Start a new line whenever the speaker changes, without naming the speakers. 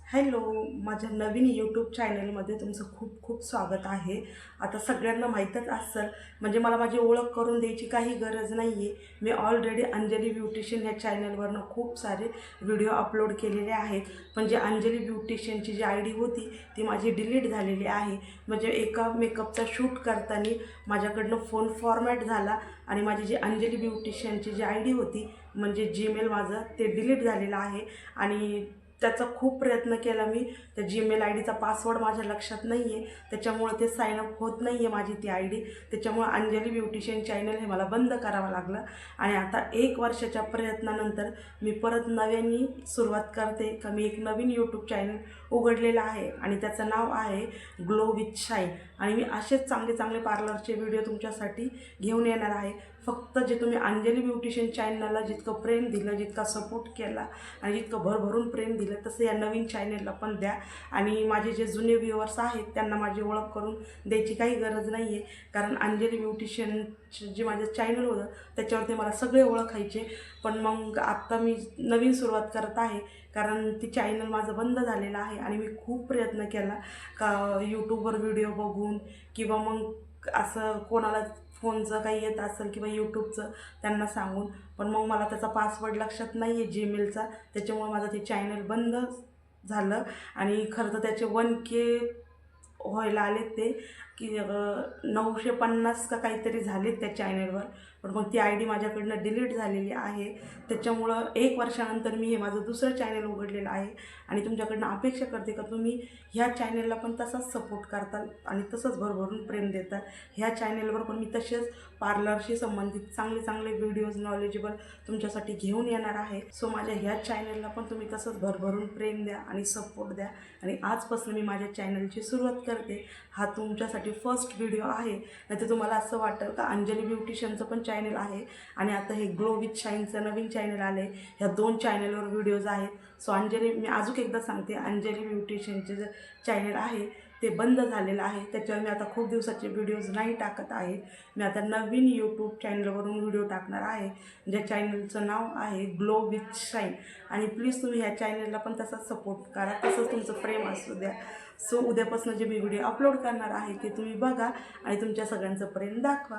Hello, माझ्या नवीन YouTube चॅनलमध्ये तुमचं खूप खूप स्वागत आहे. आता सगळ्यांना माहीतच असेल, म्हणजे मला माझी ओळख करून द्यायची काही गरज नाही आहे. मी ऑलरेडी अंजली ब्युटिशियन या चॅनलवरनं खूप सारे व्हिडिओ अपलोड केलेले आहेत. पण जे अंजली ब्युटिशियनची जी आय डी होती ती माझी डिलीट झालेली आहे. म्हणजे एका मेकअपचा शूट करताना माझ्याकडनं फोन फॉर्मॅट झाला आणि माझी जी अंजली ब्युटिशियनची जी आय डी होती म्हणजे जीमेल माझं ते डिलीट झालेलं आहे. आणि त्याचा खूप प्रयत्न केला मी. त्या जीमेल आय डीचा पासवर्ड माझ्या लक्षात नाही आहे, त्याच्यामुळे ते साईनअप होत नाही आहे माझी ती आय डी. त्याच्यामुळे अंजली ब्युटिशियन चॅनल हे मला बंद करावं लागलं. आणि आता 1 वर्षाच्या प्रयत्नानंतर मी परत नव्याने सुरुवात करते का मी एक नवीन यूट्यूब चॅनल उघडलेलं आहे आणि त्याचं नाव आहे ग्लो विथ शाईन. आणि मी असेच चांगले चांगले पार्लरचे व्हिडिओ तुमच्यासाठी घेऊन येणार आहे. फक्त जे तुम्ही अंजली ब्युटिशियन चॅनलला जितकं प्रेम दिलं, जितका सपोर्ट केला आणि जितकं भरभरून प्रेम दिलं तसं या नवीन चॅनलला पण द्या. आणि माझे जे जुने व्ह्युअर्स आहेत त्यांना माझी ओळख करून द्यायची काही गरज नाही आहे, कारण अंजली ब्युटिशियनचं जे माझं चॅनल होतं त्याच्यावरती मला सगळे ओळखायचे. पण मग आत्ता मी नवीन सुरुवात करत आहे, कारण ती चॅनल माझं बंद झालेलं आहे. आणि मी खूप प्रयत्न केला का यूट्यूबवर व्हिडिओ बघून किंवा मग असं कोणाला फोनचं काही येत असेल किंवा यूट्यूबचं त्यांना सांगून, पण मग मला त्याचा पासवर्ड लक्षात नाही आहे जीमेलचा. त्याच्यामुळे माझं ते चॅनल बंद झालं. आणि खरं तर त्याचे 1K व्हायला आले ते की 950 का काहीतरी झालेत त्या चॅनलवर. पण मग ती आय डी माझ्याकडनं डिलीट झालेली आहे. त्याच्यामुळं 1 वर्षानंतर मी हे माझं दुसरं चॅनल उघडलेलं आहे. आणि तुमच्याकडनं अपेक्षा करते का तुम्ही ह्या चॅनलला पण तसाच सपोर्ट करताल आणि तसंच भरभरून प्रेम देताल. ह्या चॅनलवर पण मी तसेच पार्लरशी संबंधित चांगले चांगले व्हिडिओज नॉलेजेबल तुमच्यासाठी घेऊन येणार आहे. सो माझ्या ह्या चॅनलला पण तुम्ही तसंच भरभरून प्रेम द्या आणि सपोर्ट द्या. आणि आजपासून मी माझ्या चॅनलची सुरुवात करते. हा तुमच्यासाठी फर्स्ट व्हिडिओ आहे. नाहीतर तुम्हाला असं वाटेल का अंजली ब्युटिशियनचं पण चॅनल आहे आणि आता हे ग्लो विथ शाईनचं नवीन चॅनल आलं आहे, ह्या 2 चॅनलवर व्हिडिओज आहेत. सो मी अजून एकदा सांगते, अंजली ब्युटिशियनचे जे चॅनल आहे ते बंद झालेलं आहे. त्याच्यावर मी आता खूप दिवसाचे व्हिडिओज नाही टाकत आहे. मी आता नवीन यूट्यूब चॅनलवरून व्हिडिओ टाकणार आहे, ज्या चॅनलचं नाव आहे ग्लो विथ शाईन. आणि प्लीज तुम्ही ह्या चॅनलला पण तसाच सपोर्ट करा, तसंच तुमचं प्रेम असू द्या. सो उद्यापासून जे मी व्हिडिओ अपलोड करणार आहे ते तुम्ही बघा आणि तुमच्या सगळ्यांचं प्रेम दाखवा.